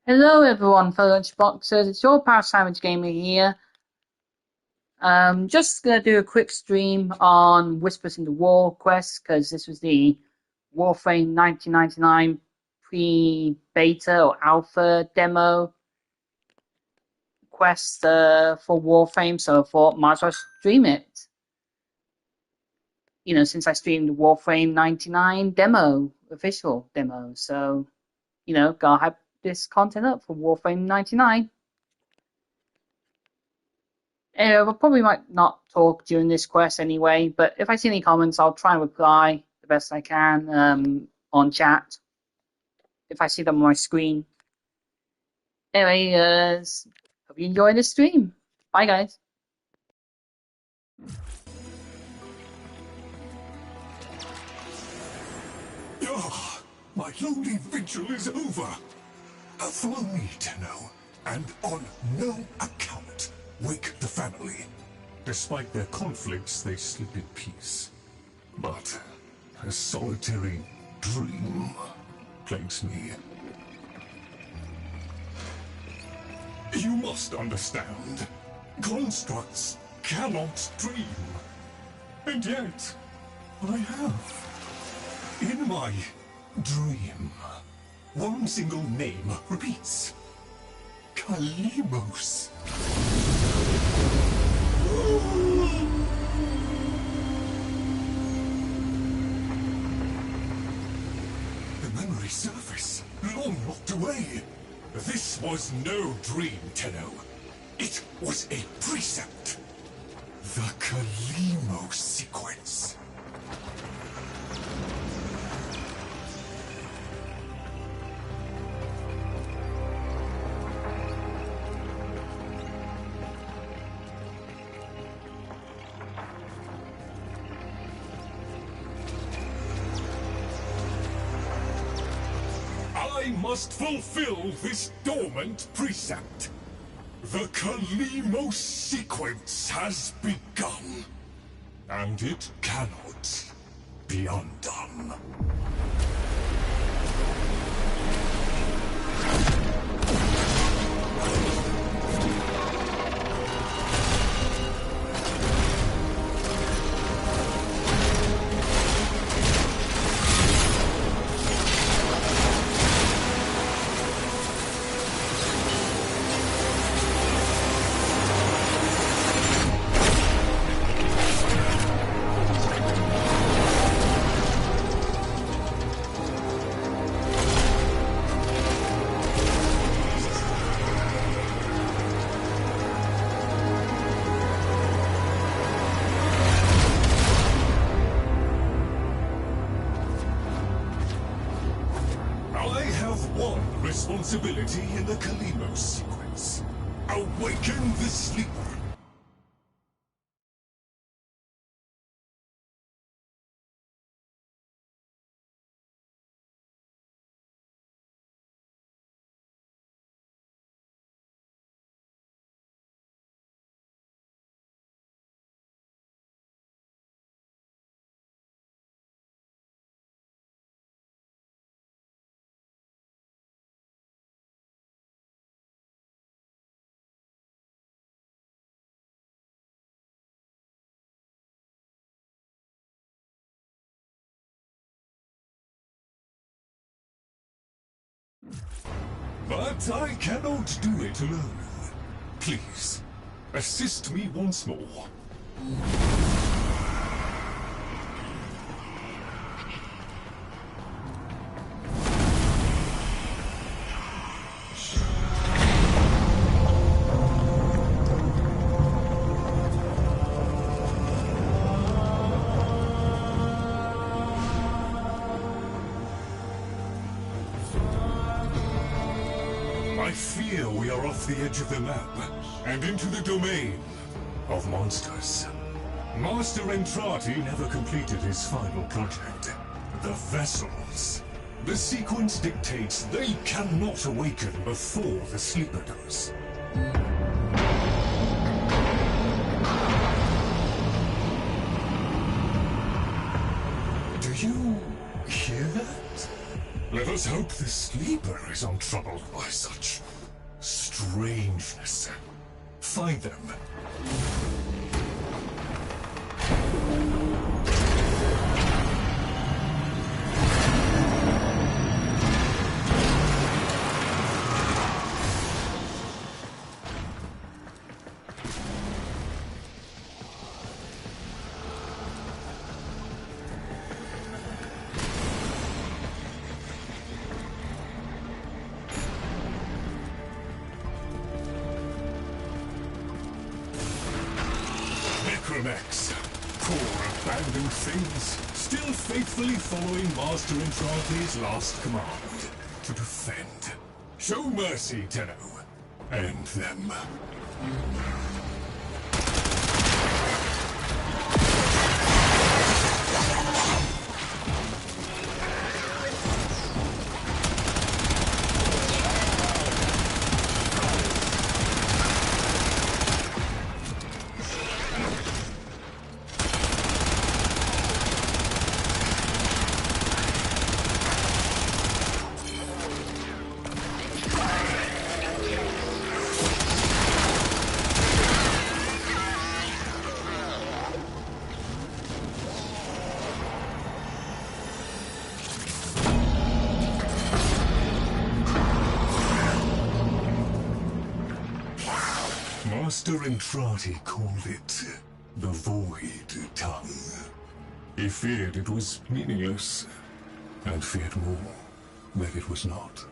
Hello everyone, fellow lunchboxers. It's your Power Savage Gamer here. Just gonna do a quick stream on Whispers in the War quest because this was the Warframe 1999 pre-beta or alpha demo quest for Warframe. So I thought might as well stream it. Since I streamed the Warframe 99 demo, official demo. So gotta have this content up for Warframe 99. I probably might not talk during this quest anyway, but if I see any comments, I'll try and reply the best I can on chat if I see them on my screen. Anyway, hope you enjoy this stream. Bye, guys. My lonely vigil is over. Follow me, Tenno, and on no account wake the family. Despite their conflicts, they sleep in peace. But a solitary dream plagues me. You must understand. Constructs cannot dream. And yet, I have. In my dream, one single name repeats. Kalimos. The memory surface, long locked away. This was no dream, Tenno. It was a precept. The Kalimos sequence. I must fulfill this dormant precept. The Kalimos sequence has begun, and it cannot be undone. Responsibility in the Kalimos sequence. Awaken the sleeper. But I cannot do it alone. Please, assist me once more. I fear we are off the edge of the map, and into the domain of monsters. Master Entrati never completed his final project, the vessels. The sequence dictates they cannot awaken before the sleeper does. Do you hear that? Let us hope the sleeper is untroubled by such strangeness. Find them. Necromex, poor abandoned things, still faithfully following Master Entrati's last command, to defend. Show mercy, Tenno. End them. Master Entrati called it the Void Tongue. He feared it was meaningless, and feared more that it was not.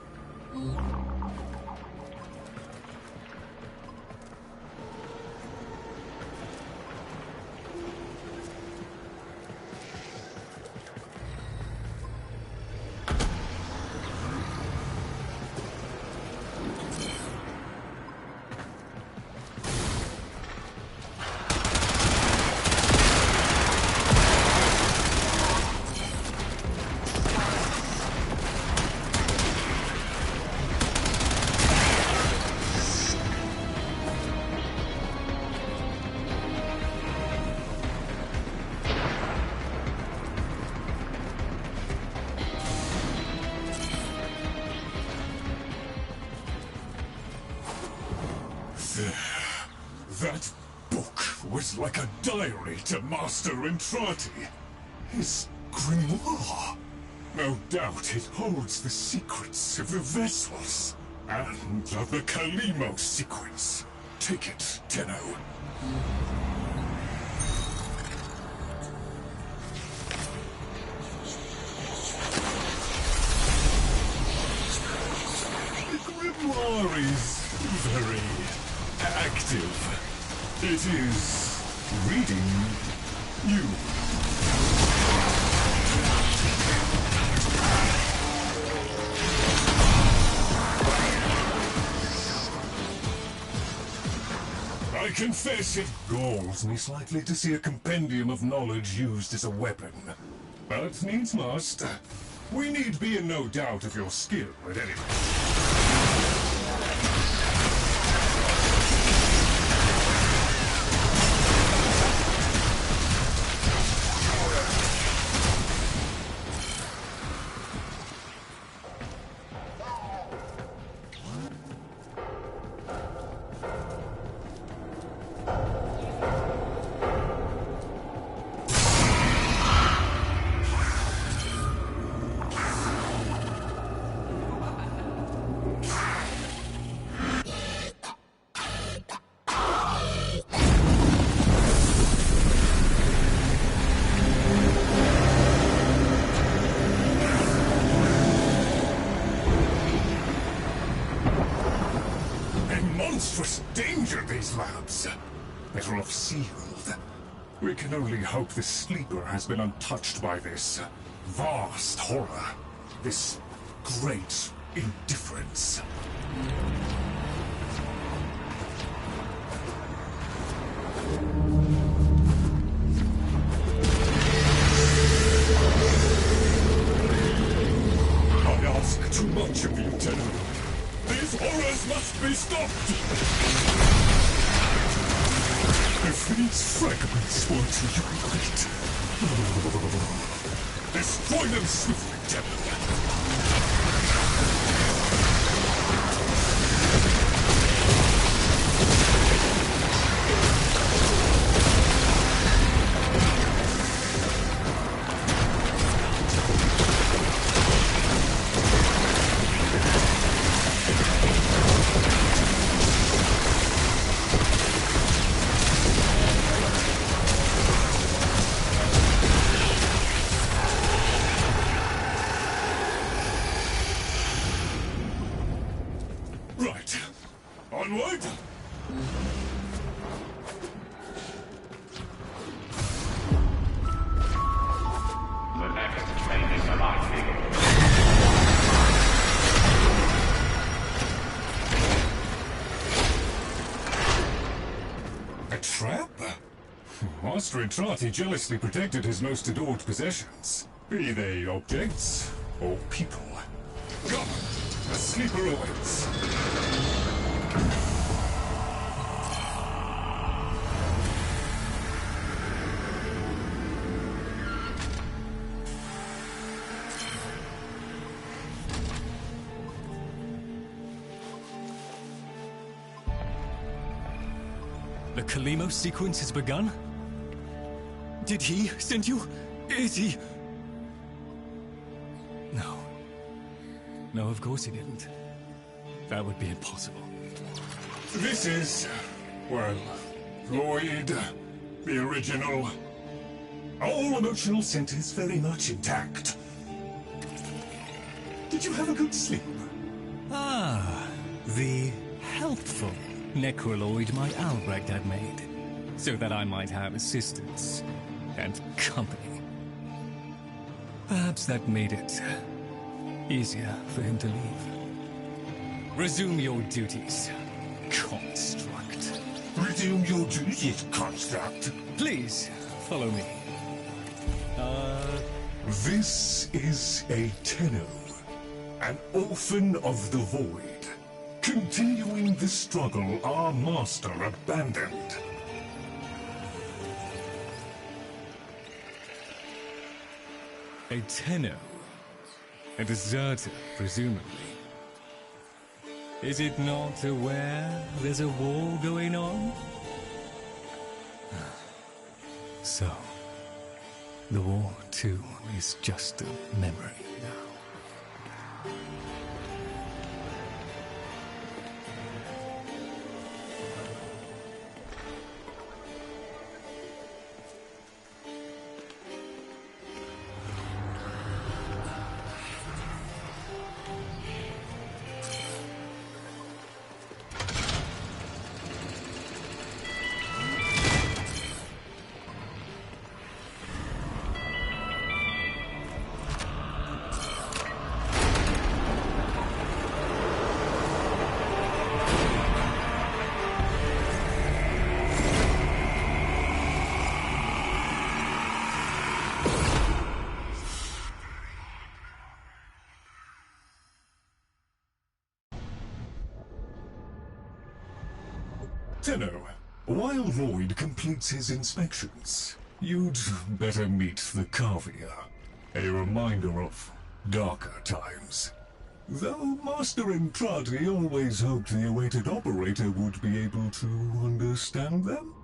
That book was like a diary to Master Entrati. His grimoire. No doubt it holds the secrets of the vessels. And of the Kalimo sequence. Take it, Tenno. The grimoire is very active. It is reading you. I confess it galls me slightly to see a compendium of knowledge used as a weapon. But needs must. We need be in no doubt of your skill at any rate. Monstrous danger, these labs. Better off sealed. We can only hope the sleeper has been untouched by this vast horror, this great indifference. I ask too much of you, Tenno. These horrors must be stopped! If these fragments want to unite, destroy them swiftly, Tenno. Onward! The next train is arriving. A trap? Master Entrati jealously protected his most adored possessions, be they objects or people. Come, a sleeper awaits. The Kalimo sequence has begun? Did he send you? Is he? No. No, of course he didn't. That would be impossible. This is, well, Lloyd, the original. All emotional centers very much intact. Did you have a good sleep? Ah, the helpful necroloid my Albrecht had made, so that I might have assistance and company. Perhaps that made it easier for him to leave. Resume your duties, construct. Resume your duties, construct. Please, follow me. This is a Tenno, an orphan of the void. Continuing the struggle our master abandoned. A Tenno. A deserter, presumably. Is it not aware there's a war going on? So, the war, too, is just a memory now. Tenno, while Lloyd completes his inspections, you'd better meet the Cavia, a reminder of darker times. Though Master Entrati always hoped the awaited operator would be able to understand them.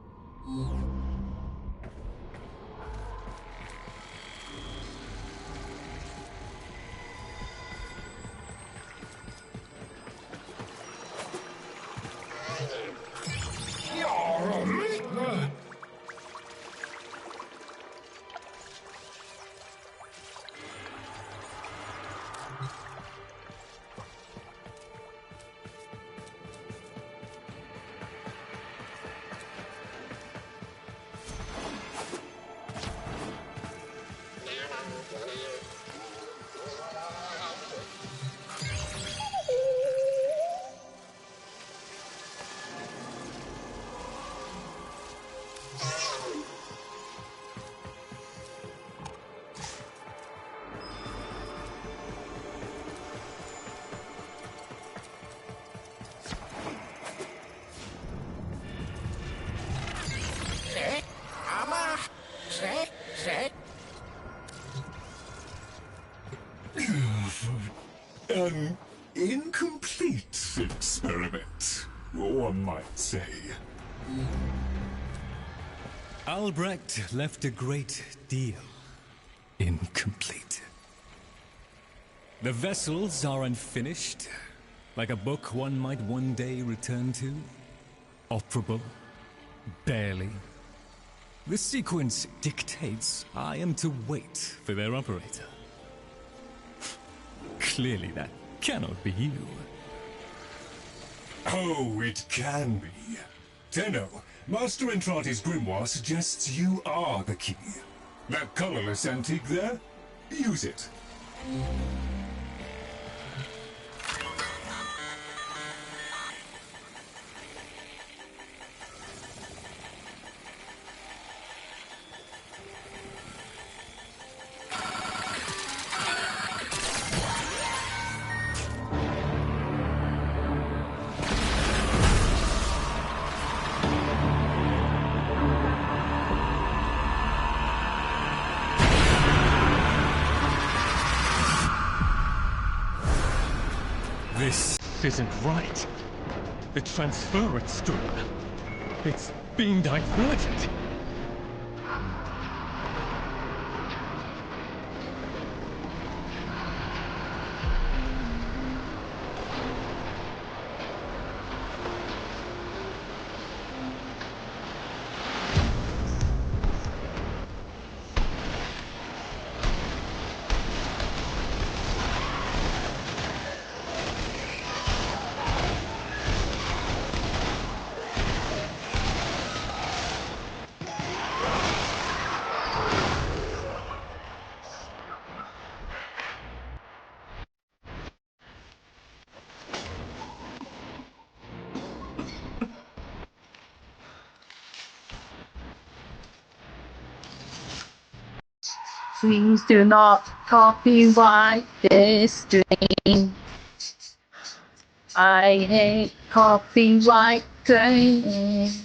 An incomplete experiment, one might say. Albrecht left a great deal incomplete. The vessels are unfinished, like a book one might one day return to. Operable, barely. The sequence dictates I am to wait for their operator. Clearly that cannot be you. Oh, it can be. Tenno, Master Entrati's grimoire suggests you are the key. That colorless antique there? Use it. This isn't right. The transference stream. It's being diverted. Please do not copyright this stream. I hate copyright claims.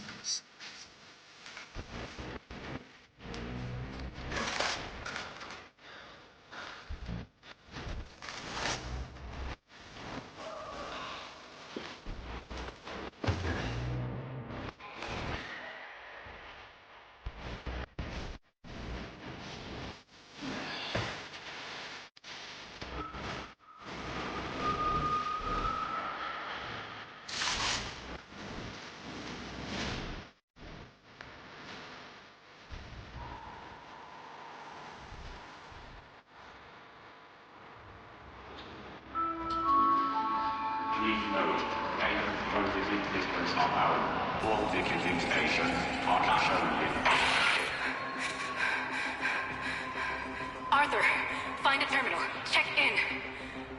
Please note, data proposes existence of our all ticketing stations are cash only. Arthur, find a terminal. Check in.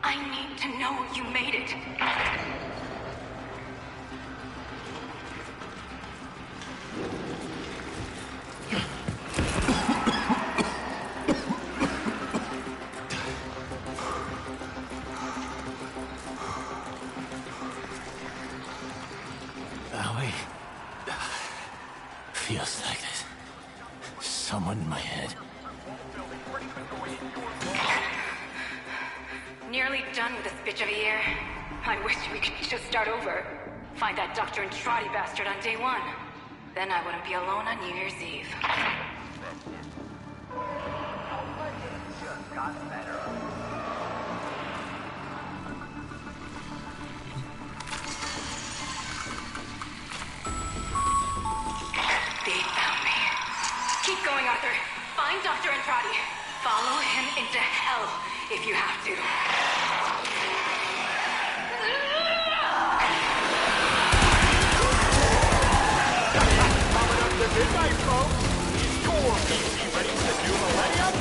I need to know you made it. Owie. Feels like there's someone in my head. Nearly done with this bitch of a year. I wish we could just start over. Find that Dr. Entrati bastard on day one. Then I wouldn't be alone on New Year's Eve. They found me. Keep going, Arthur. Find Dr. Entrati. Follow him into hell if you have to. Midnight, folks! Is your PC ready for the new millennium?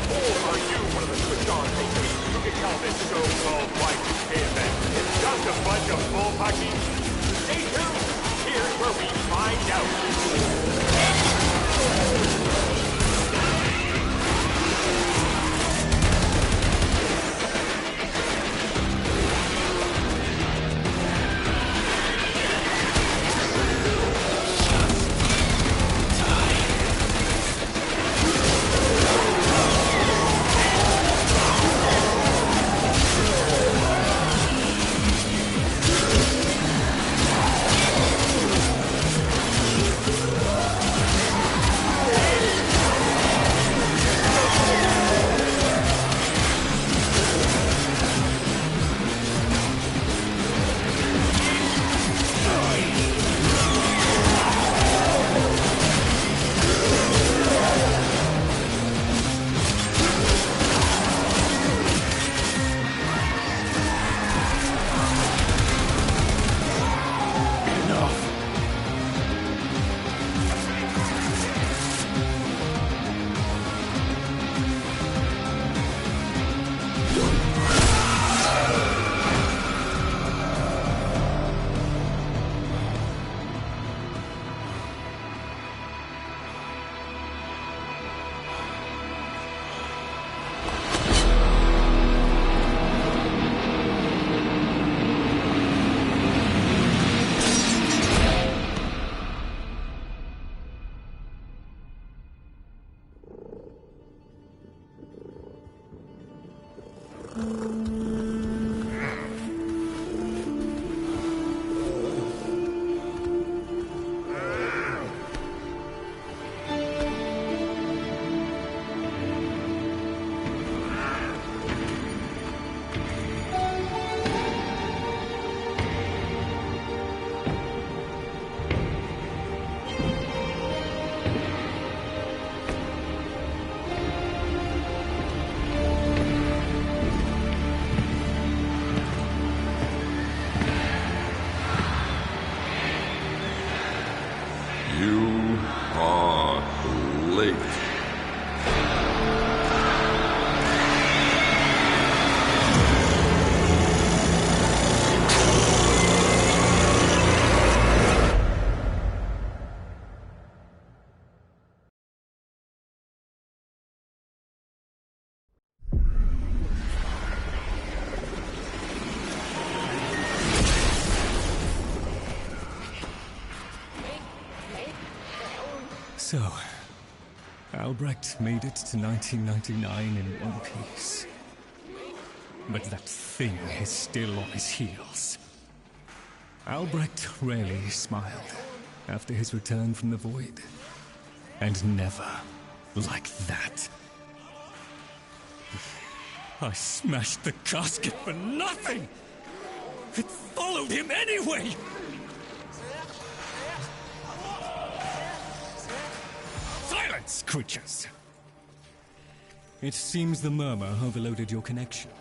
Or are you one of the switched-on babies who can tell this so-called Y2K event is just a bunch of bullpucky? Stay tuned! Here's where we find out. So, Albrecht made it to 1999 in one piece. But that thing is still on his heels. Albrecht rarely smiled after his return from the void. And never like that. I smashed the casket for nothing! It followed him anyway! Silence, creatures! It seems the murmur overloaded your connection.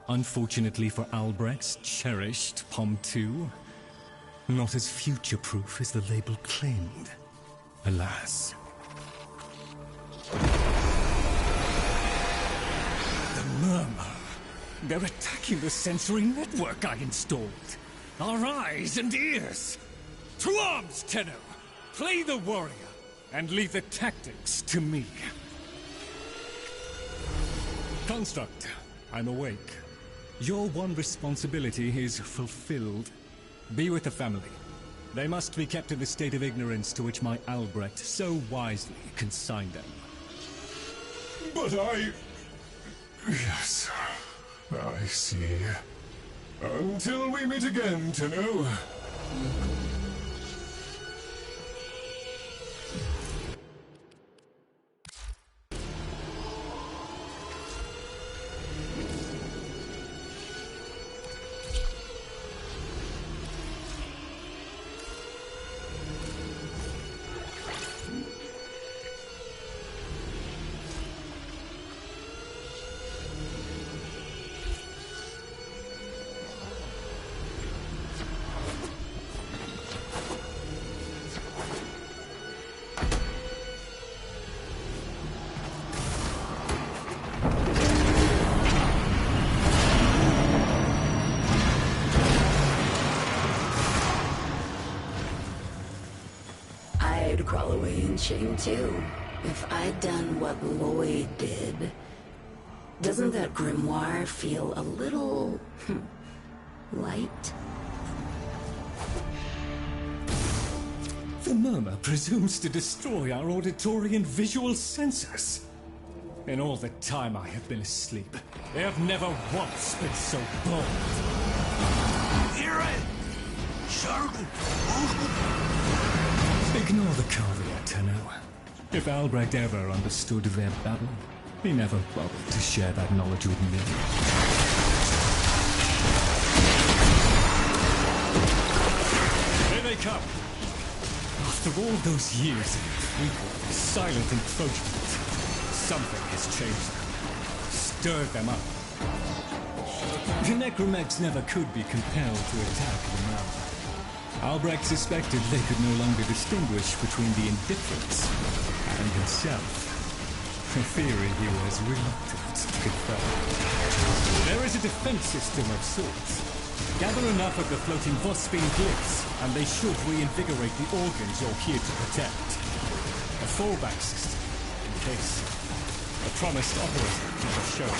Unfortunately for Albrecht's cherished POM 2, not as future-proof as the label claimed. Alas. The murmur. They're attacking the sensory network I installed. Our eyes and ears. To arms, Tenno! Play the warrior, and leave the tactics to me. Construct, I'm awake. Your one responsibility is fulfilled. Be with the family. They must be kept in the state of ignorance to which my Albrecht so wisely consigned them. But I... Yes, I see. Until we meet again, Tenno. I'd crawl away in shame too, if I'd done what Lloyd did. Doesn't that grimoire feel a little... light? The murmur presumes to destroy our auditory and visual senses. In all the time I have been asleep, they have never once been so bold. Hear it? Sharp. Ignore the caveat, Tenno. If Albrecht ever understood their babble, he never bothered to share that knowledge with me. Here they come! After all those years of frequent, silent encroachment, something has changed them, stirred them up. The necromegs never could be compelled to attack the murmur. Albrecht suspected they could no longer distinguish between the indifferents and himself. A theory he was reluctant to confirm. There is a defense system of sorts. Gather enough of the floating Warframe glyphs, and they should reinvigorate the organs you're here to protect. A fallback system, in case the promised operator never showed.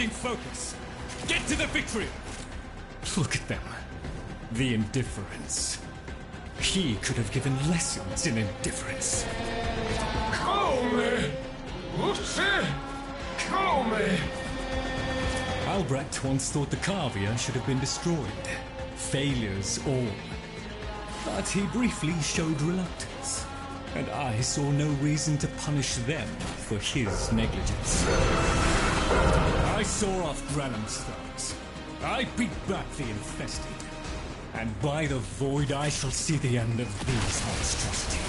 lacking focus. Get to the victory! Look at them. The indifference. He could have given lessons in indifference. Come! Come! Albrecht once thought the Cavia should have been destroyed. Failures all. But he briefly showed reluctance, and I saw no reason to punish them for his negligence. I saw off Granum's thugs. I beat back the infested. And by the void I shall see the end of these monstrosities.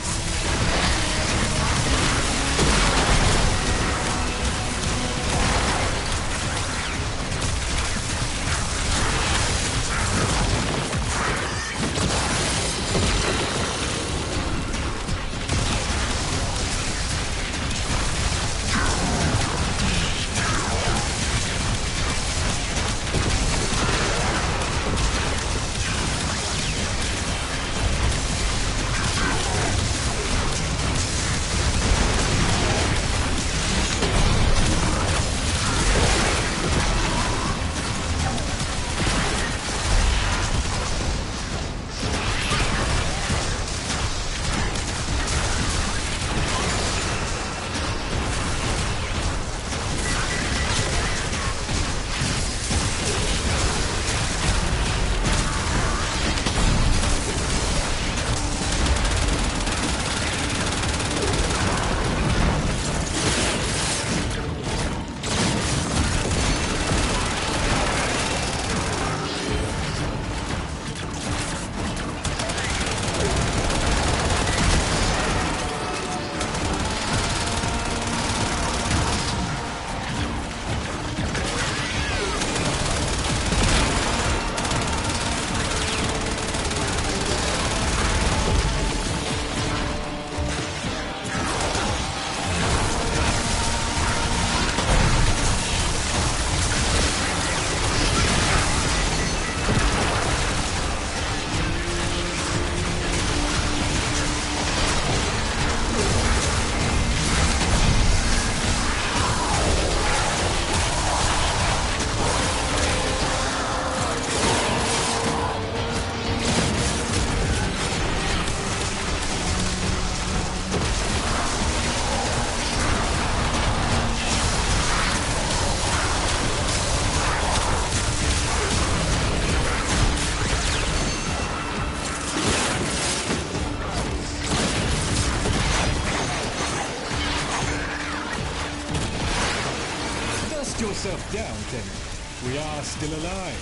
Yourself down, Tenny. We are still alive.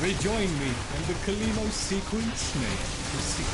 Rejoin me, and the Kalimo sequence may proceed.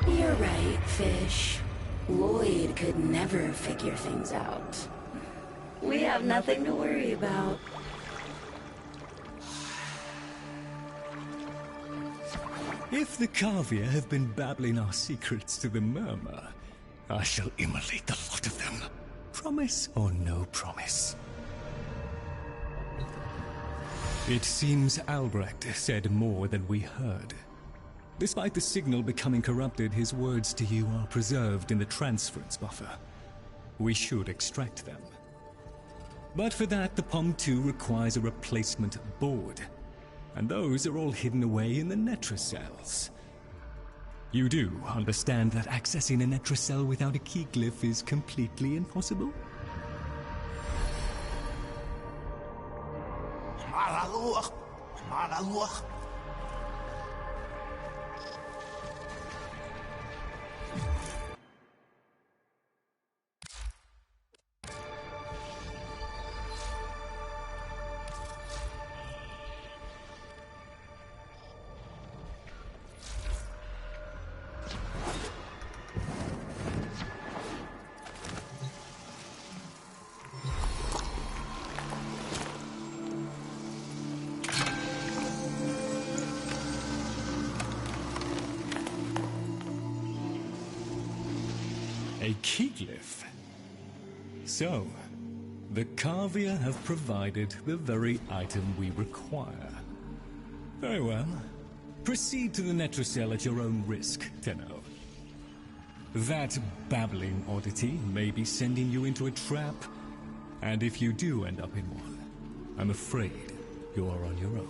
You're right, Fish. Lloyd could never figure things out. We have nothing to worry about. If the Cavia have been babbling our secrets to the Murmur, I shall immolate the lot of them. Promise or no promise? It seems Albrecht said more than we heard. Despite the signal becoming corrupted, his words to you are preserved in the transference buffer. We should extract them. But for that, the POM-2 requires a replacement board. And those are all hidden away in the Netracels. You do understand that accessing a Netracell without a key glyph is completely impossible? A key glyph. So, the Carvia have provided the very item we require. Very well. Proceed to the Netrocell at your own risk, Tenno. That babbling oddity may be sending you into a trap, and if you do end up in one, I'm afraid you are on your own.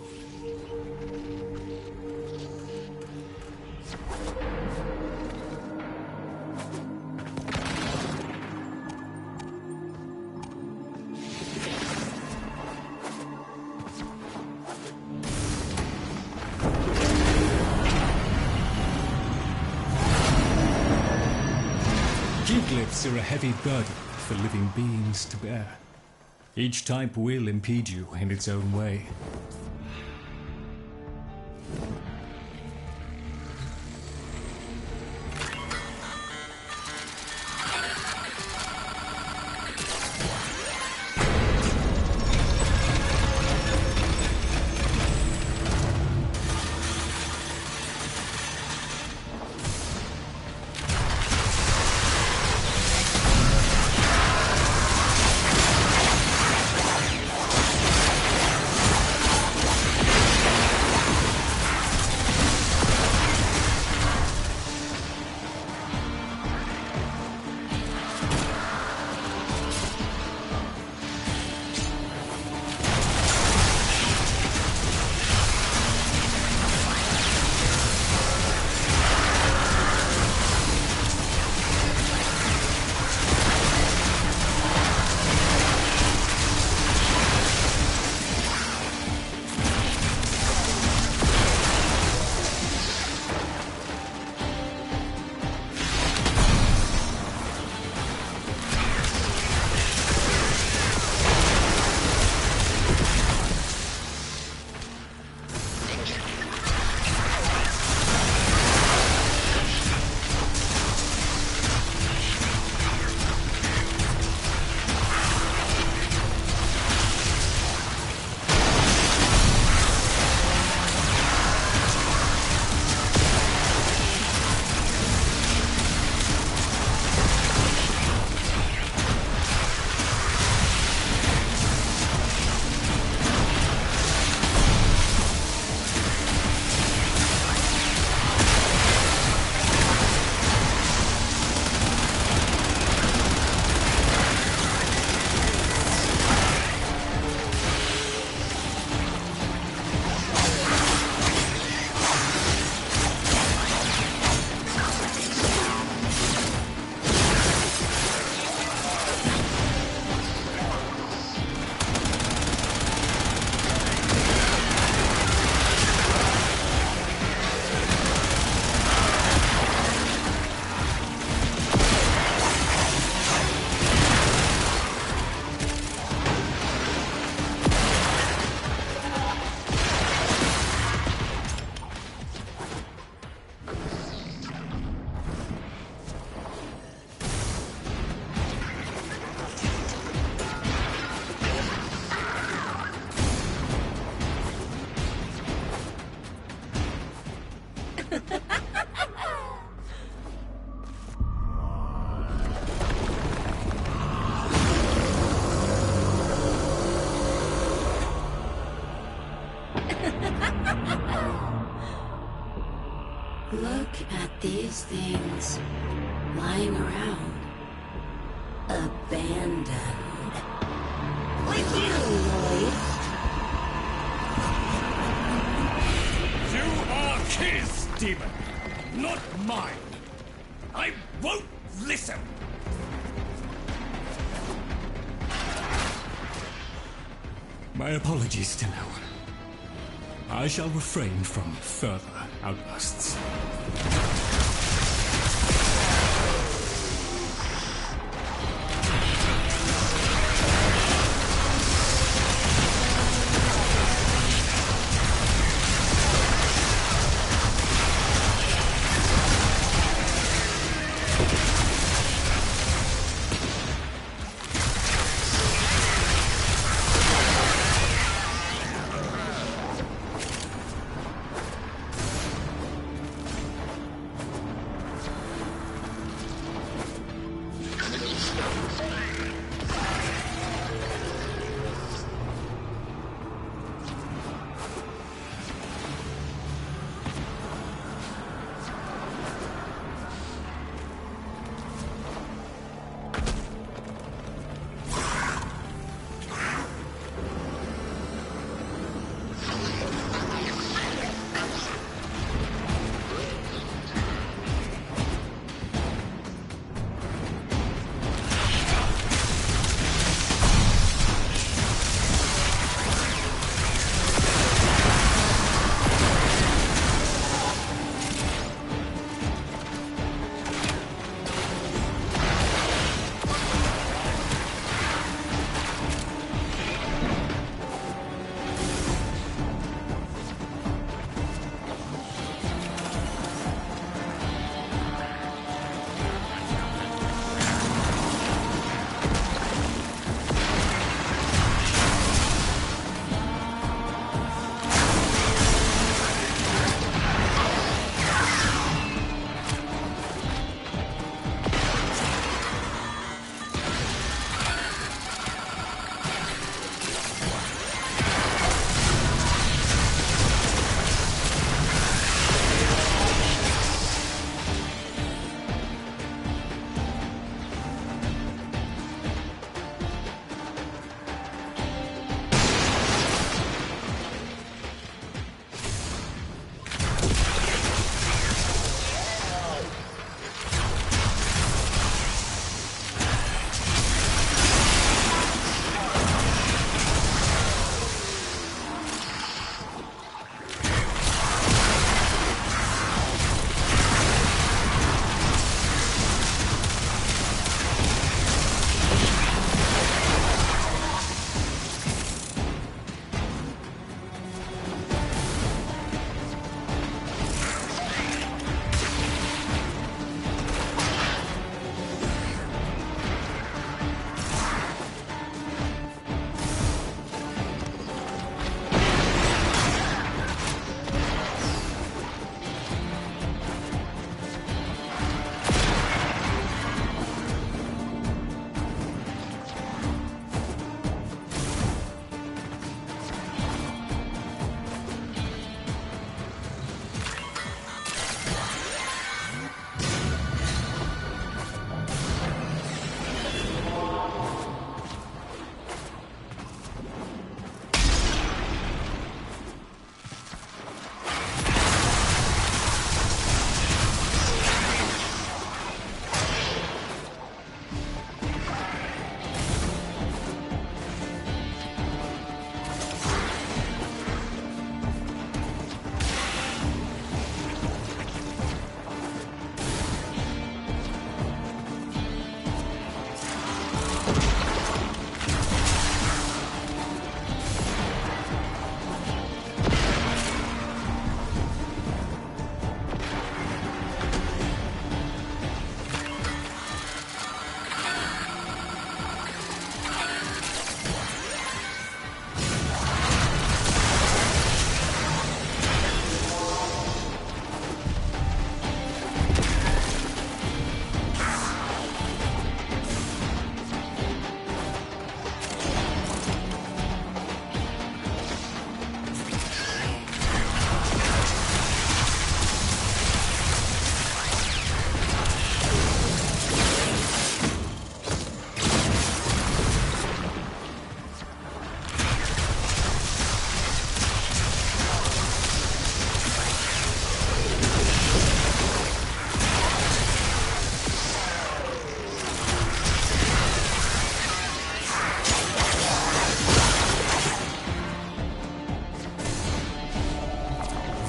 Glyphs are a heavy burden for living beings to bear. Each type will impede you in its own way. Look at these things lying around. Abandoned. With you, Lloyd. You are his demon, not mine. I won't listen. My apologies, Tenno. I shall refrain from further outbursts.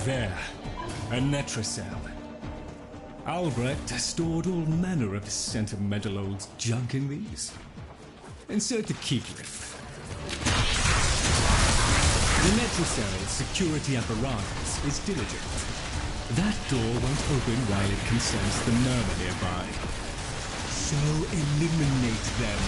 There, a Netracell. Albrecht stored all manner of sentimental old junk in these. Insert the keyclip. The Netracell's security apparatus is diligent. That door won't open while it can sense the murmur nearby. So eliminate them.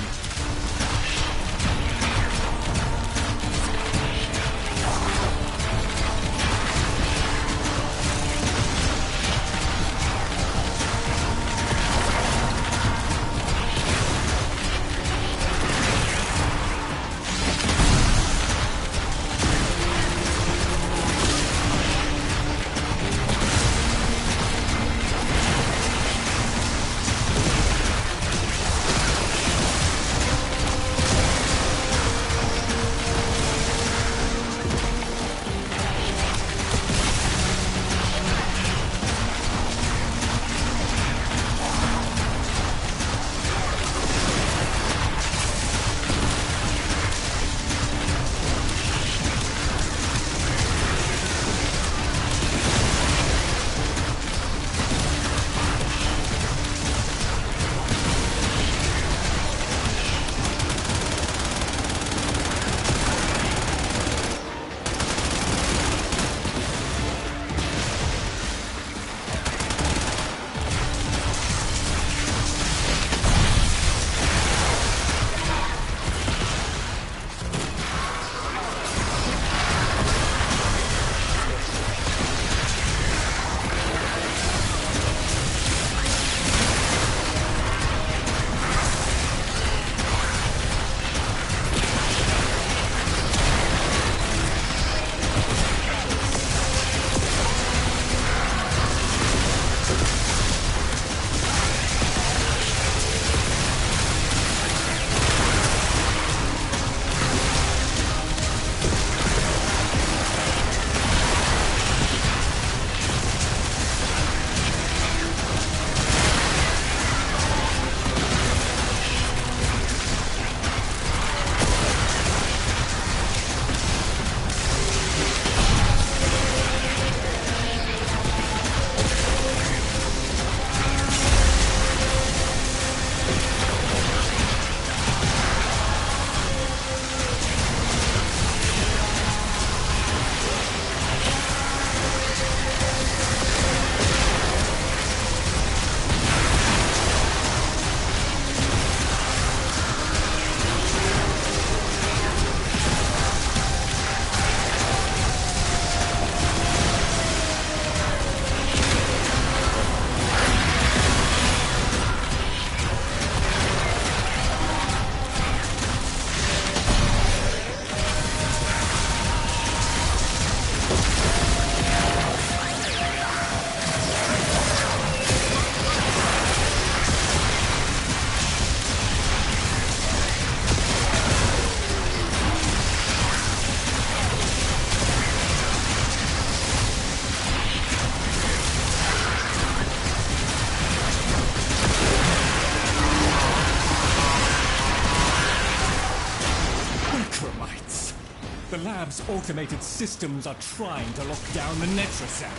The lab's automated systems are trying to lock down the Netracell.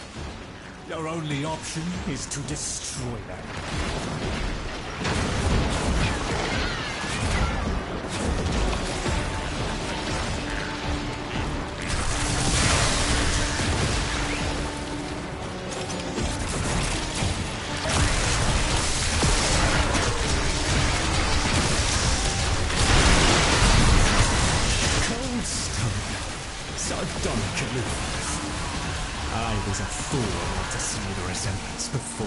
Your only option is to destroy them. I was a fool not to see the resemblance before.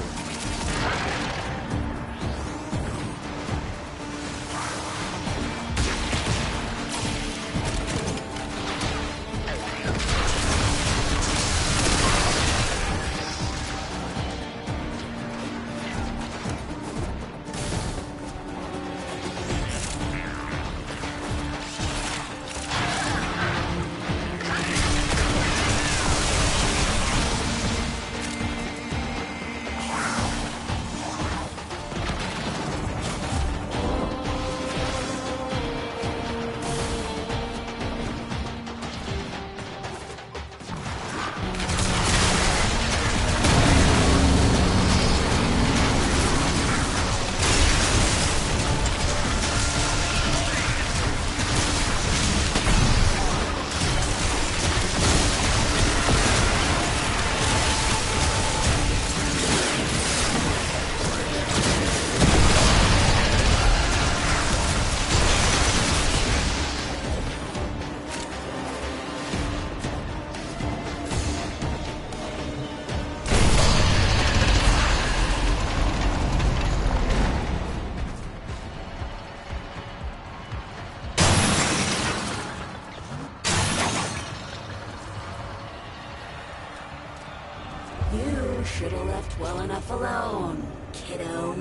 You should've left well enough alone, kiddo.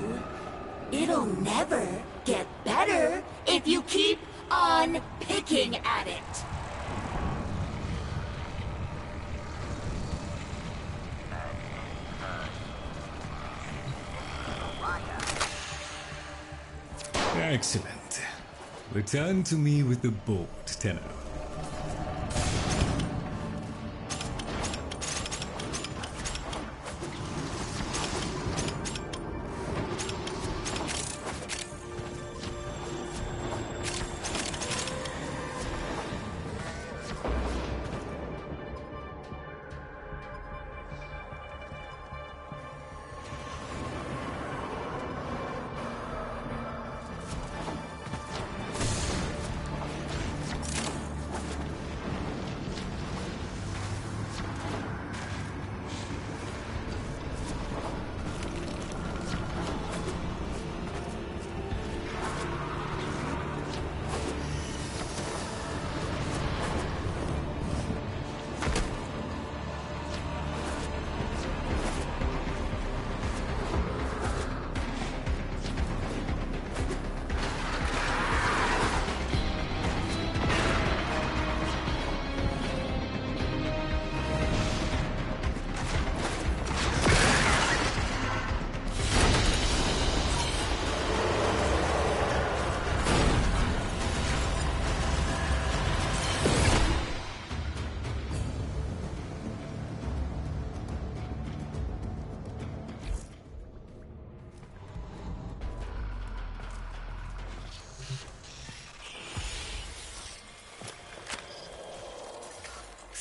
It'll never get better if you keep on picking at it. Excellent. Return to me with the board, Tenno.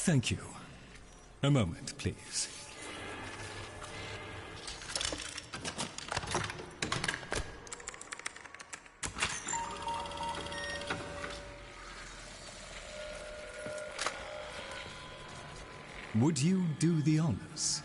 Thank you. A moment, please. Would you do the honors?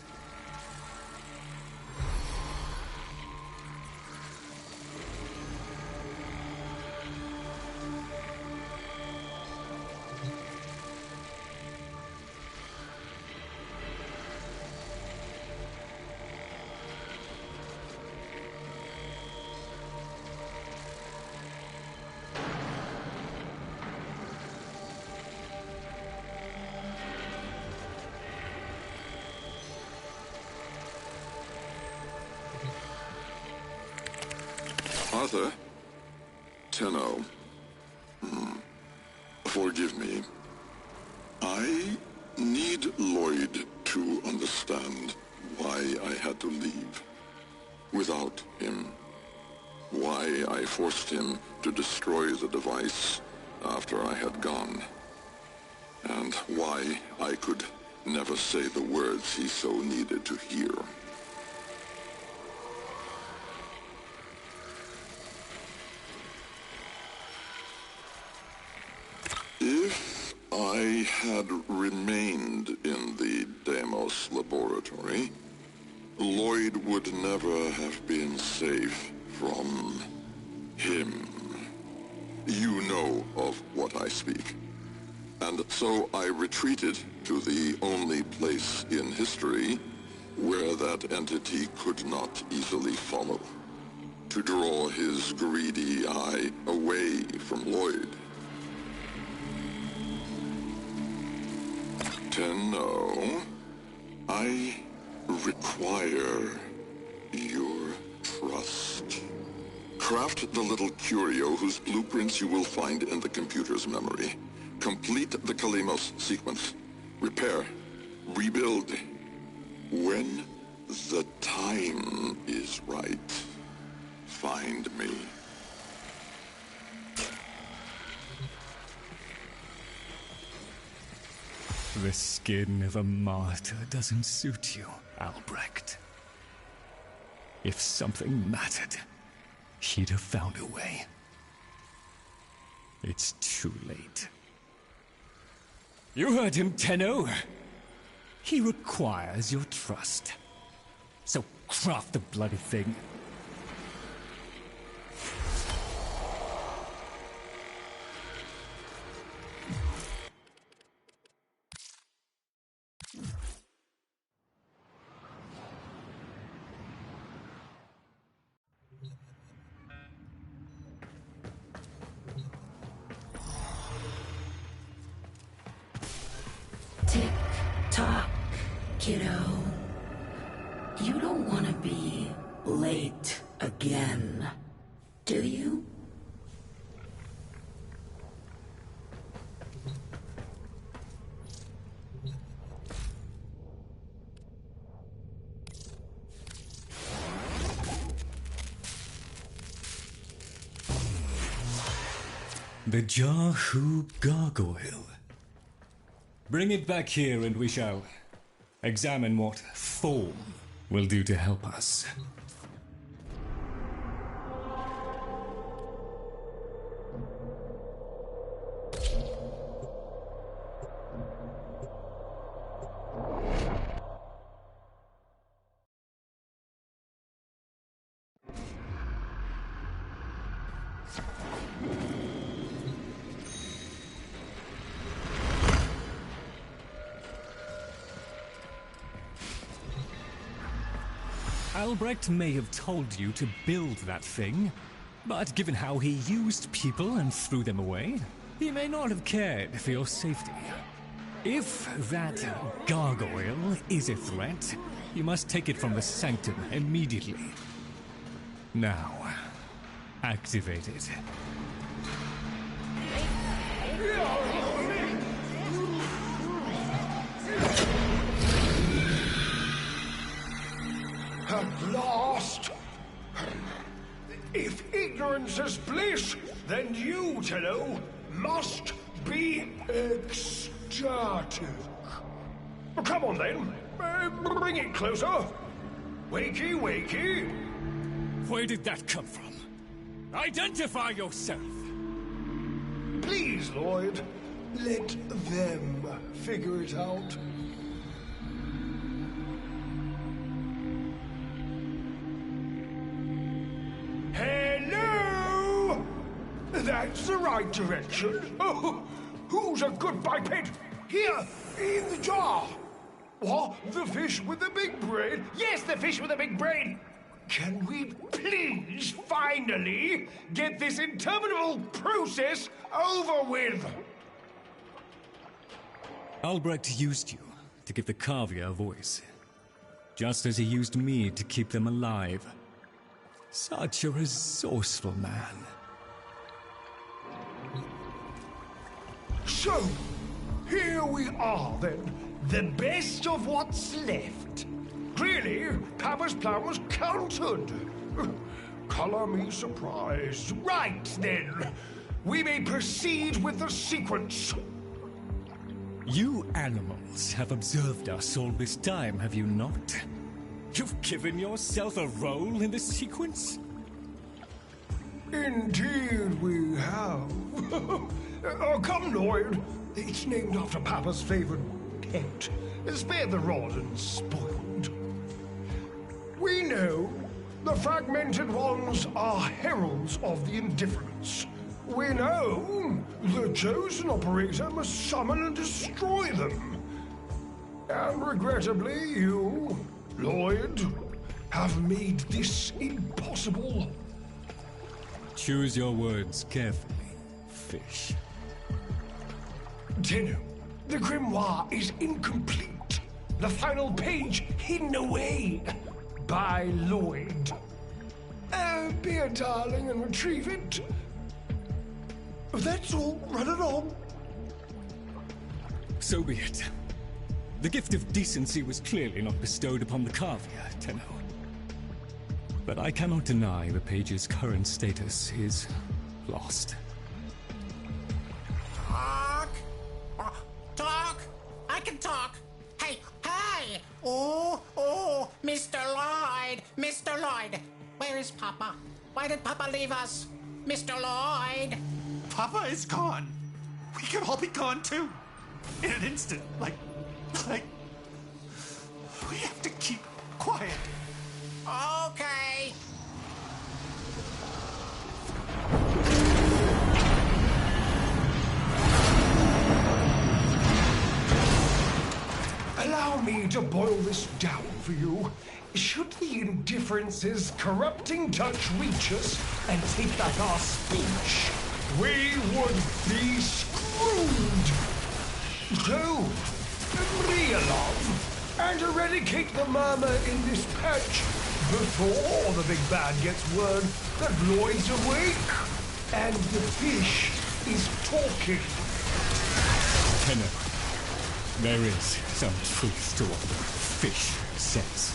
Arthur? Tenno. Forgive me. I need Lloyd to understand why I had to leave without him. Why I forced him to destroy the device after I had gone. And why I could never say the words he so needed to hear. If I had remained in the Deimos laboratory, Lloyd would never have been safe from him. You know of what I speak. And so I retreated to the only place in history where that entity could not easily follow, to draw his greedy eye away from Lloyd. Tenno, I require your trust. Craft the little curio whose blueprints you will find in the computer's memory. Complete the Kalemos sequence. Repair. Rebuild. When the time is right, find me. The skin of a martyr doesn't suit you, Albrecht. If something mattered, she'd have found a way. It's too late. You heard him, Tenno. He requires your trust. So craft the bloody thing. Kiddo, you don't want to be late again, do you? The Jahu Gargoyle. Bring it back here and we shall examine what form will do to help us. Albrecht may have told you to build that thing, but given how he used people and threw them away, he may not have cared for your safety. If that gargoyle is a threat, you must take it from the sanctum immediately. Now, activate it. At last! If ignorance is bliss, then you, Tenno, must be ecstatic. Come on then, bring it closer. Wakey, wakey. Where did that come from? Identify yourself! Please, Lloyd, let them figure it out. Hello! That's the right direction. Oh, who's a good biped? Here, in the jar. What? The fish with the big brain? Yes, the fish with the big brain. Can we please finally get this interminable process over with? Albrecht used you to give the Cavia a voice, just as he used me to keep them alive. Such a resourceful man. So, here we are then, the best of what's left. Clearly, Papa's plan was countered. Color me surprised. Right then, we may proceed with the sequence. You animals have observed us all this time, have you not? You've given yourself a role in the sequence? Indeed we have. Oh, come, Lloyd. It's named after Papa's favorite pet. Spare the rod and spoiled. We know the fragmented ones are heralds of the indifference. We know the chosen operator must summon and destroy them. And regrettably, you, Lloyd, have made this impossible. Choose your words carefully, fish. Tenno, the grimoire is incomplete. The final page hidden away by Lloyd. Be a darling and retrieve it. That's all. Run along. So be it. The gift of decency was clearly not bestowed upon the Cavia, Tenno. But I cannot deny the page's current status is lost. Talk? Talk? I can talk. Hey, hey! Oh, Mr. Lloyd! Mr. Lloyd! Where is Papa? Why did Papa leave us? Mr. Lloyd! Papa is gone. We could all be gone too. In an instant. Like, we have to keep quiet. Okay. Allow me to boil this down for you. Should the indifference's corrupting touch reach us and take back our speech, we would be screwed. So, real love, and eradicate the murmur in this patch before the big bad gets word that Lloyd's awake and the fish is talking. Tenno, there is some truth to what the fish says.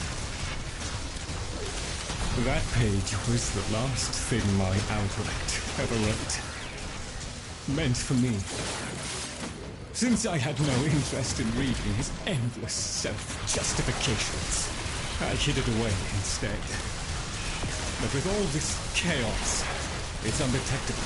That page was the last thing my outlet ever wrote. Meant for me. Since I had no interest in reading his endless self-justifications, I hid it away instead. But with all this chaos, it's undetectable.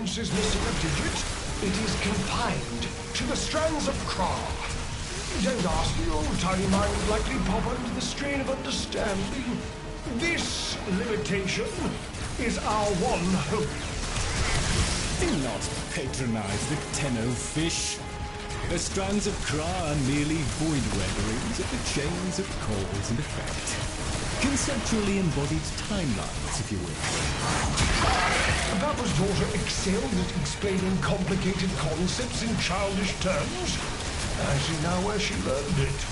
Is missing a digit, it is confined to the strands of Kra. Don't ask, the old tiny mind would likely pop under the strain of understanding. This limitation is our one hope. Do not patronize the Tenno fish. The strands of Kra are merely void renderings of the chains of cause and effect. Conceptually embodied timelines, if you will. Papa's daughter excelled at explaining complicated concepts in childish terms. I see now where she learned it.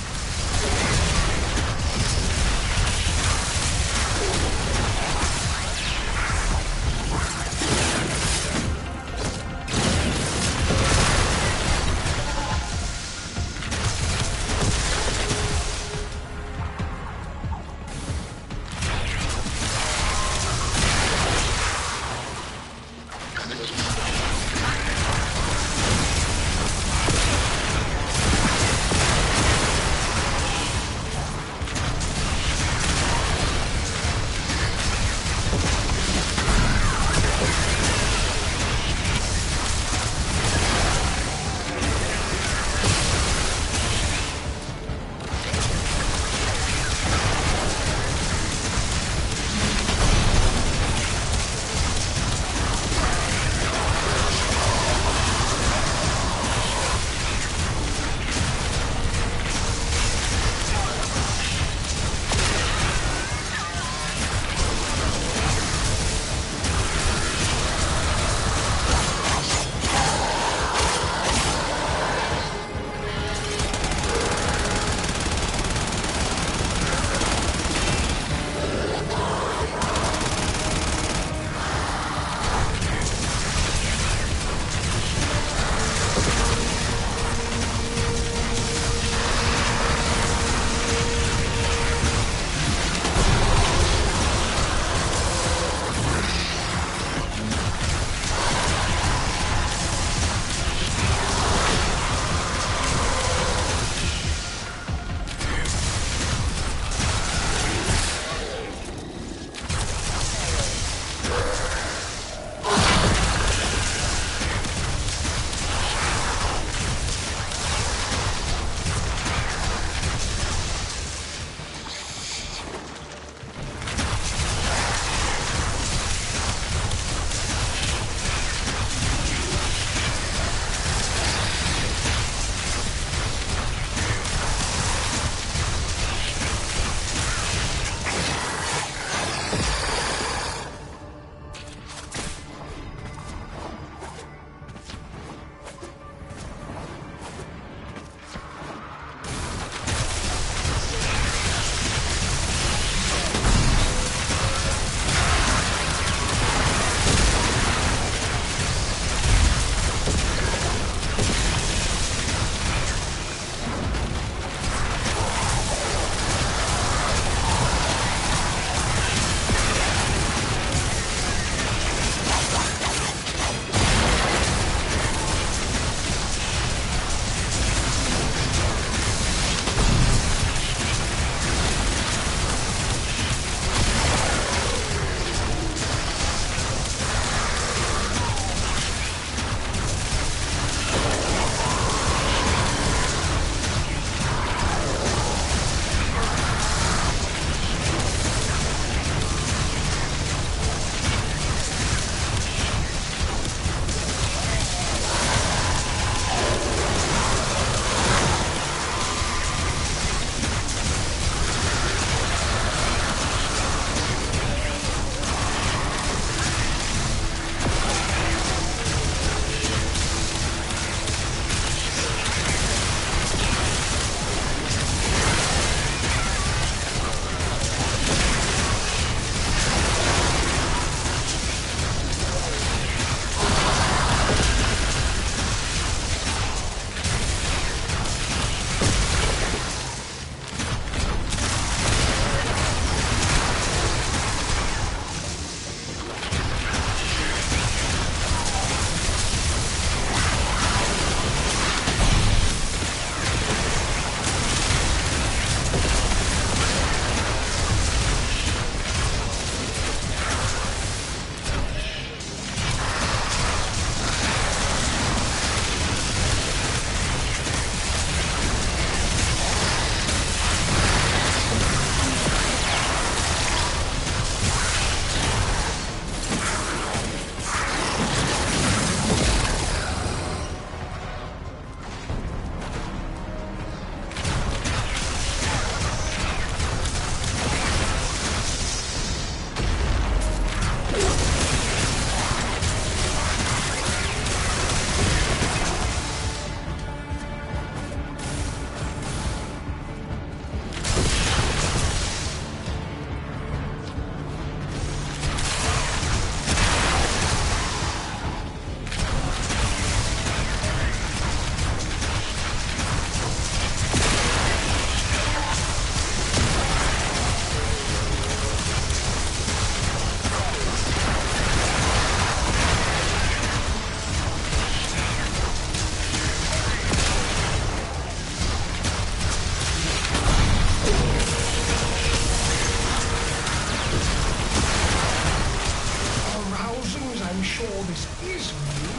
this is me,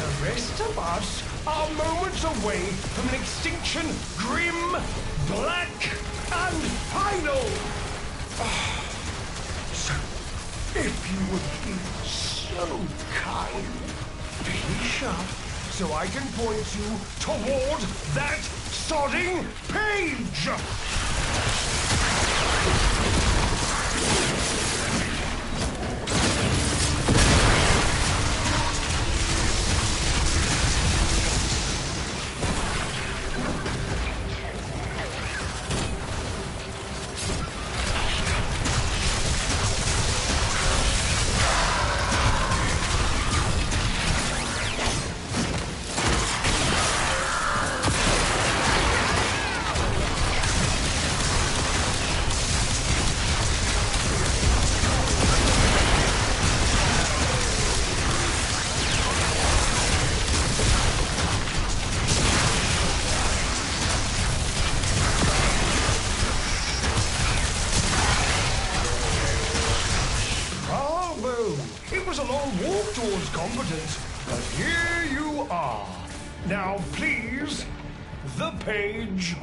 the rest of us are moments away from an extinction grim, black, and final. So, if you would be so kind, finish up so I can point you toward that sodding page! It was a long walk towards competence, but here you are. Now, please, the page.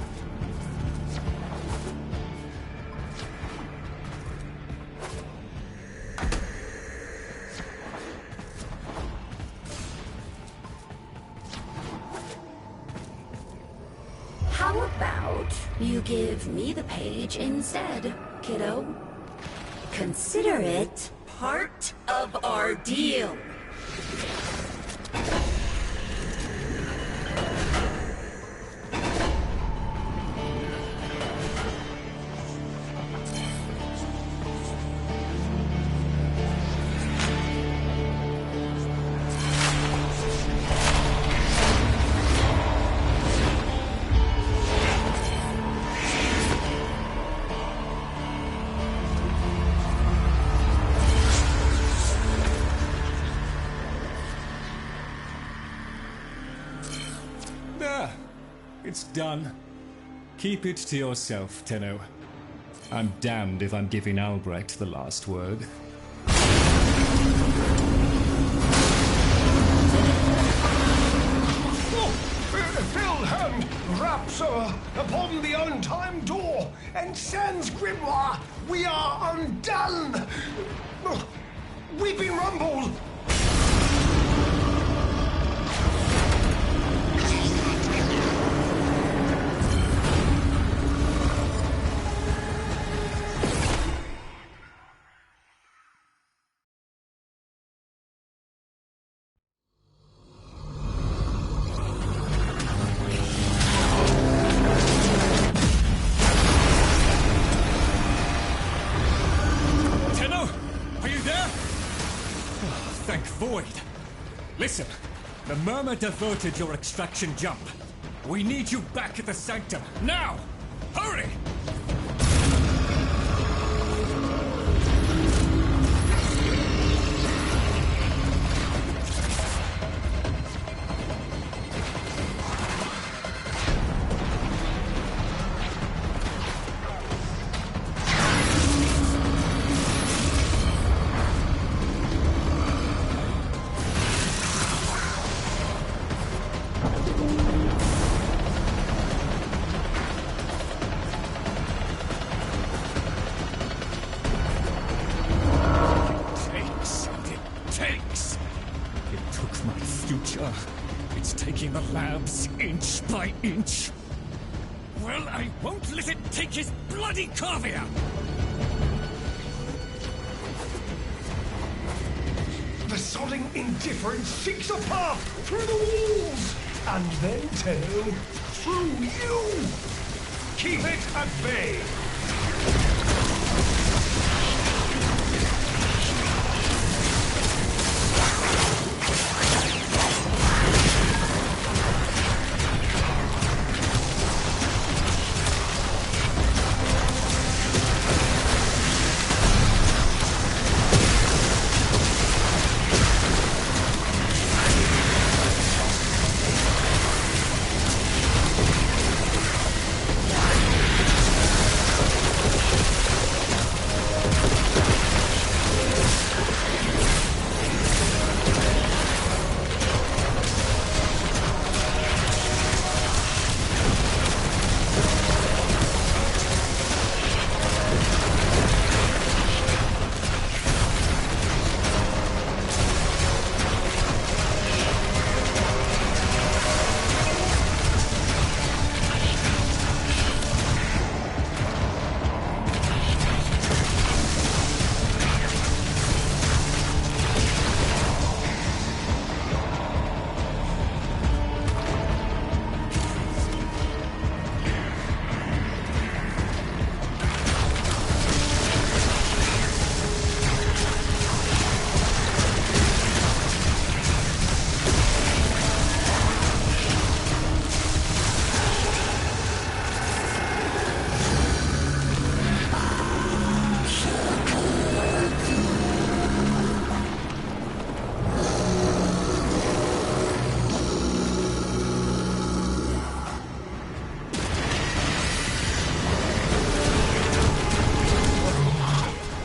How about you give me the page instead, kiddo? Consider it part of our deal. It's done. Keep it to yourself, Tenno. I'm damned if I'm giving Albrecht the last word. Filled hand raps upon the untimed door, and sans grimoire, we are undone! Weeping Rumble! Listen, the Murmur diverted your extraction jump. We need you back at the Sanctum, now! Hurry! It's taking the labs inch by inch. Well, I won't let it take his bloody Carvia! The sodding indifference seeks a path through the walls, and then, Tenno, through you! Keep it at bay!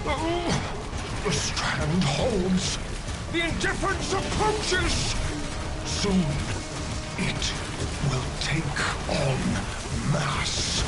The strand holds. The indifference approaches. Soon, it will take on mass.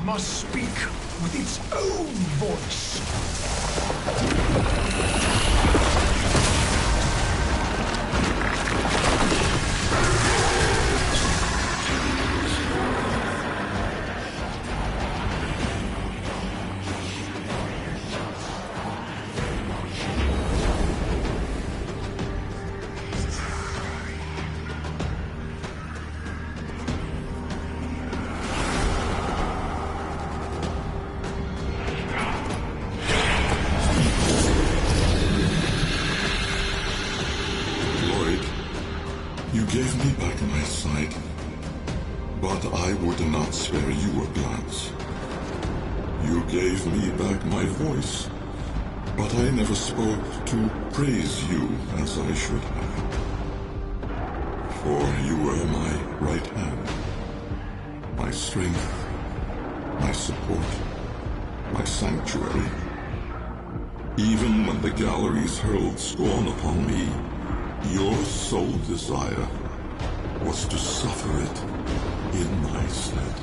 Must speak with its own voice. You gave me back my sight, but I would not spare you a glance. You gave me back my voice, but I never spoke to praise you as I should have. For you were my right hand, my strength, my support, my sanctuary. Even when the galleries hurled scorn upon me, your sole desire was to suffer it in my stead.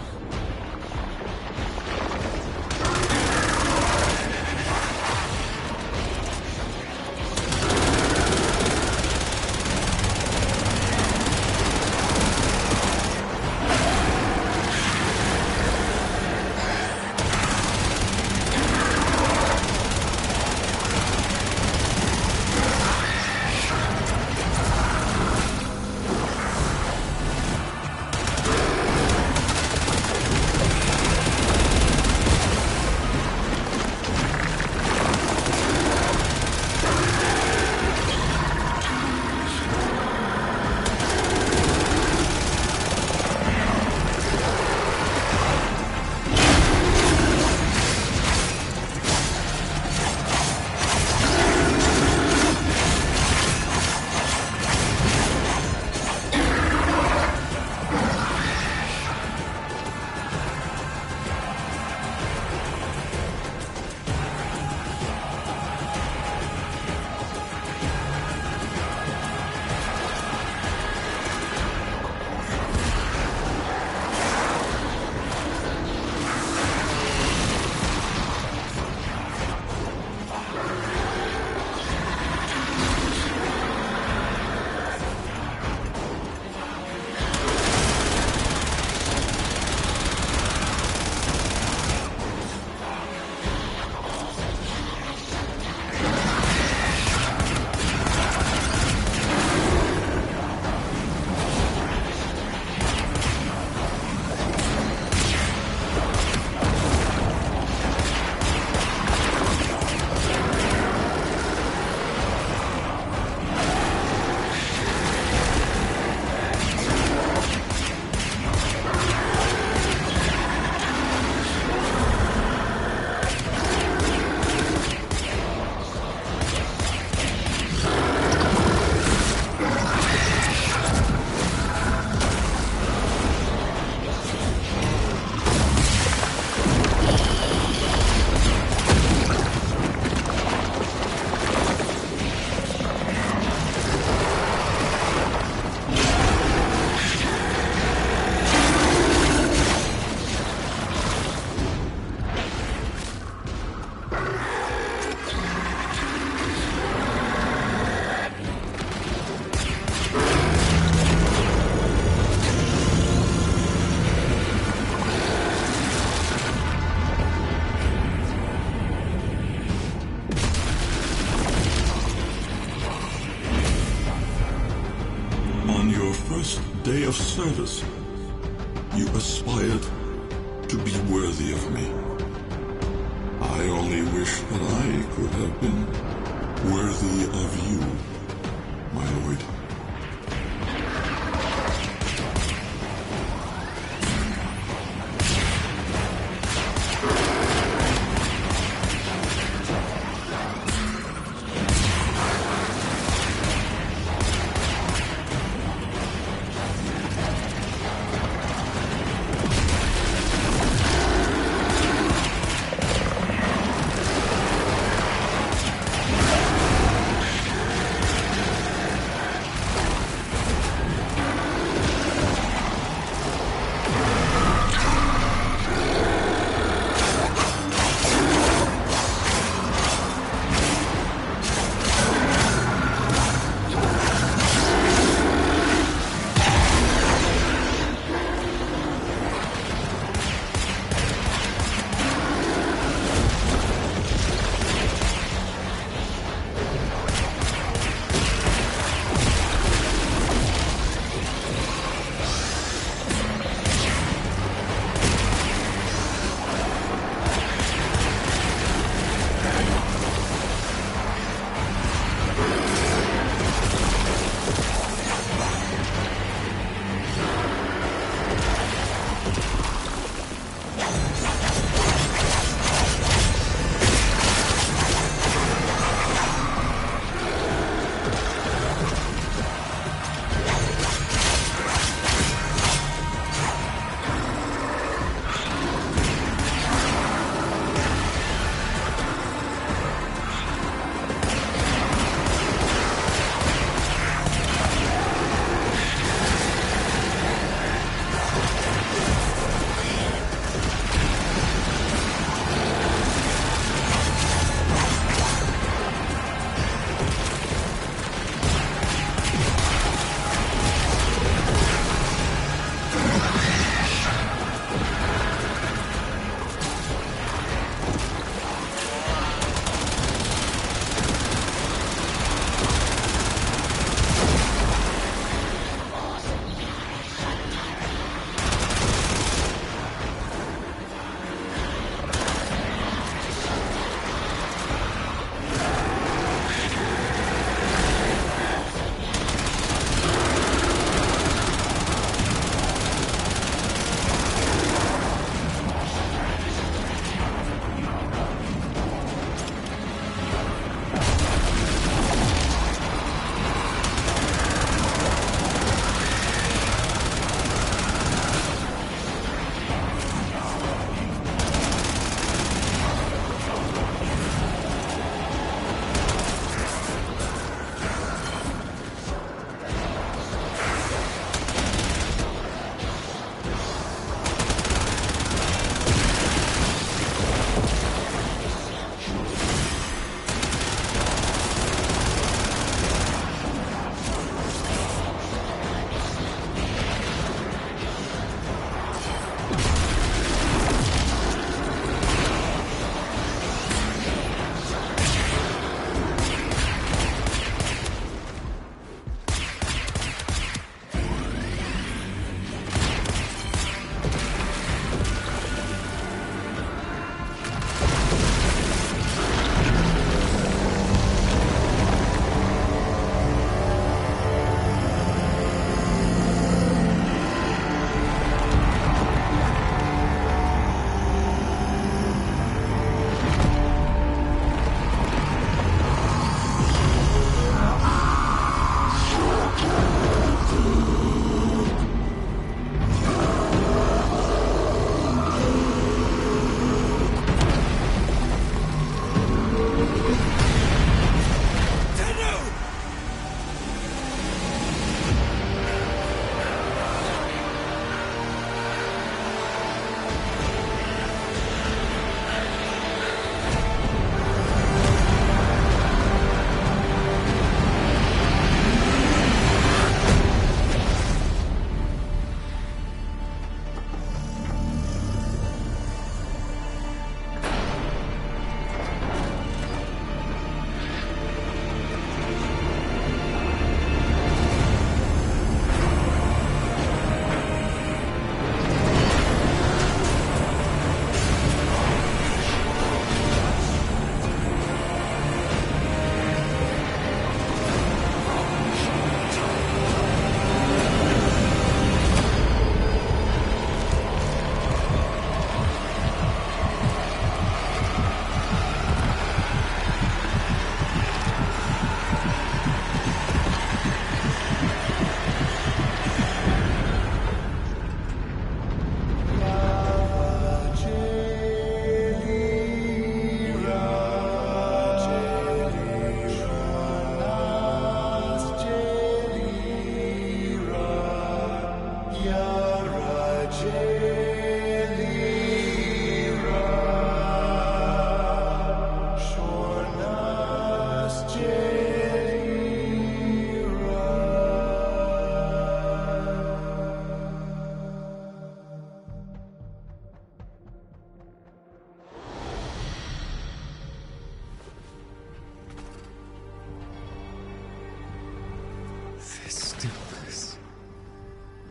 service. You aspired to be worthy of me. I only wish that I could have been worthy of you, my lord.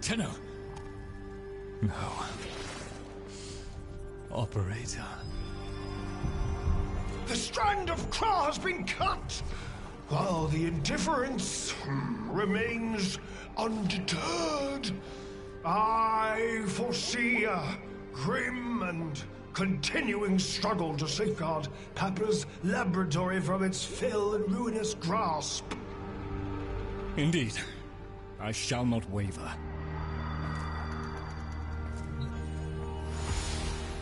Tenno! No. Operator. The strand of Kra has been cut, while the indifference remains undeterred. I foresee a grim and continuing struggle to safeguard Papa's laboratory from its fell and ruinous grasp. Indeed. I shall not waver.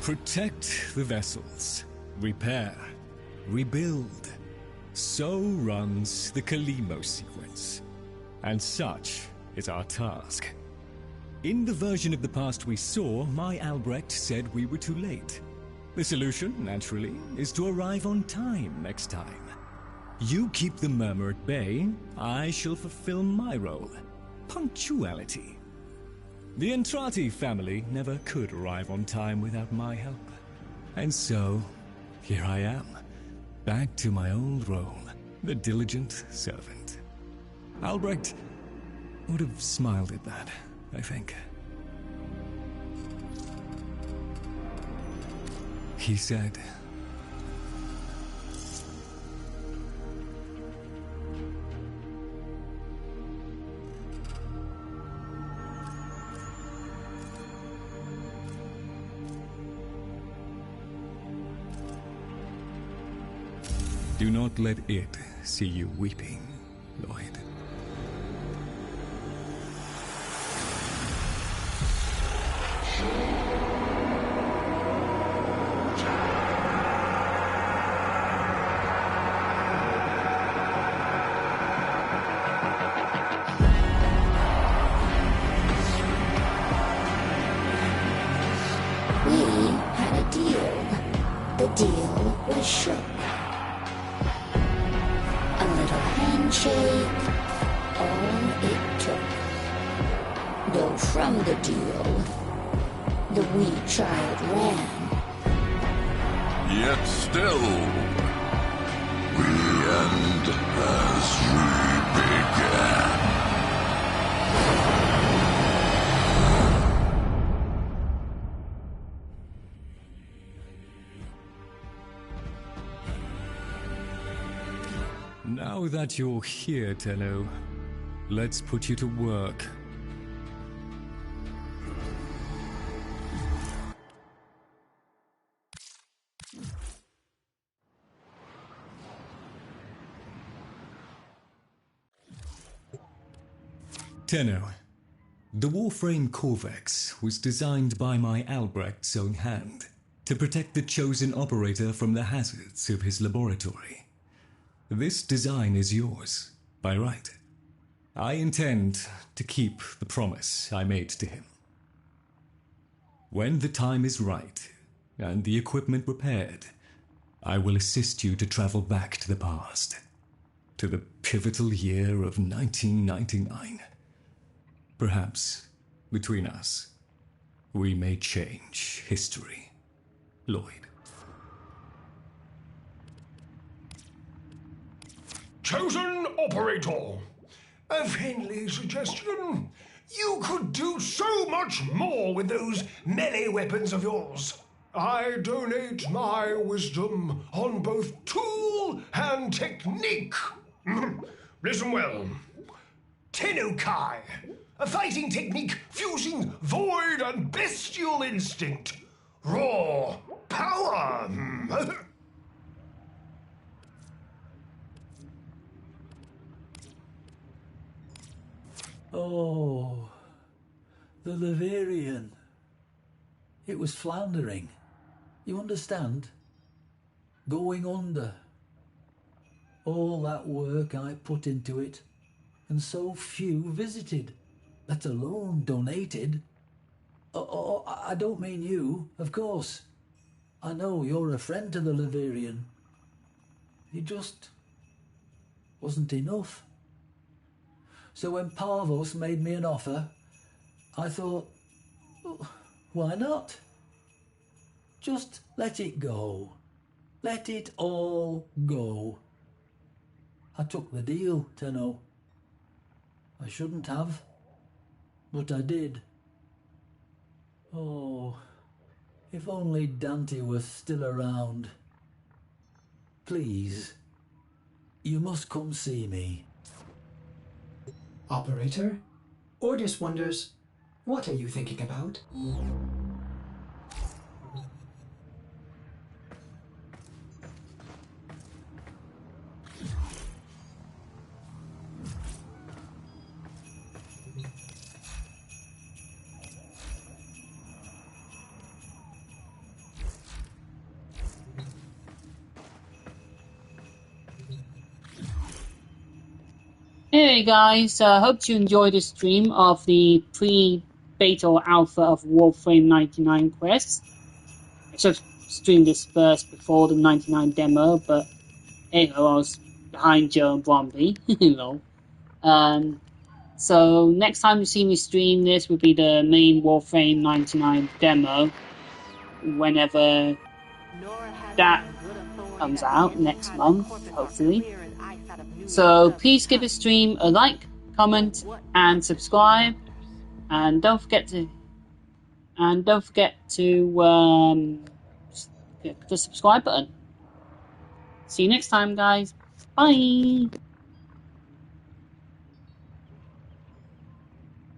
Protect the vessels. Repair. Rebuild. So runs the Kalimo sequence. And such is our task. In the version of the past we saw, my Albrecht said we were too late. The solution, naturally, is to arrive on time next time. You keep the murmur at bay, I shall fulfill my role. Punctuality. The Entrati family never could arrive on time without my help. And so, here I am, back to my old role, the diligent servant. Albrecht would have smiled at that, I think. He said, do not let it see you weeping, Lloyd. We had a deal. The deal was shook. A little handshake, all it took. Though from the deal, the wee child ran. Yet still, we end as we began. Now that you're here, Tenno, let's put you to work. Tenno, the Warframe Corvex was designed by my Albrecht's own hand to protect the chosen operator from the hazards of his laboratory. This design is yours, by right. I intend to keep the promise I made to him. When the time is right, and the equipment repaired, I will assist you to travel back to the past, to the pivotal year of 1999. Perhaps, between us, we may change history, Lloyd. Chosen operator, a friendly suggestion. You could do so much more with those melee weapons of yours. I donate my wisdom on both tool and technique. Listen well. Tenukai, a fighting technique fusing void and bestial instinct. Raw power. Oh, the Laverian. It was floundering. You understand? Going under. All that work I put into it, and so few visited, let alone donated. Oh, I don't mean you, of course. I know you're a friend to the Laverian. It just wasn't enough. So when Parvos made me an offer, I thought, oh, why not? Just let it go. Let it all go. I took the deal, Tenno. I shouldn't have. But I did. Oh, if only Dante was still around. Please, you must come see me. Operator? Ordis wonders, what are you thinking about? Hey guys, hope you enjoyed this stream of the pre-beta or alpha of Warframe 99 Quest. I should have streamed this first before the 99 demo, but hey, I was behind Joe and Bromley. Lol. So next time you see me stream this will be the main Warframe 99 demo, whenever that comes out next month, hopefully. So please give this stream a like, comment, and subscribe, and don't forget to click the subscribe button. See you next time, guys. Bye.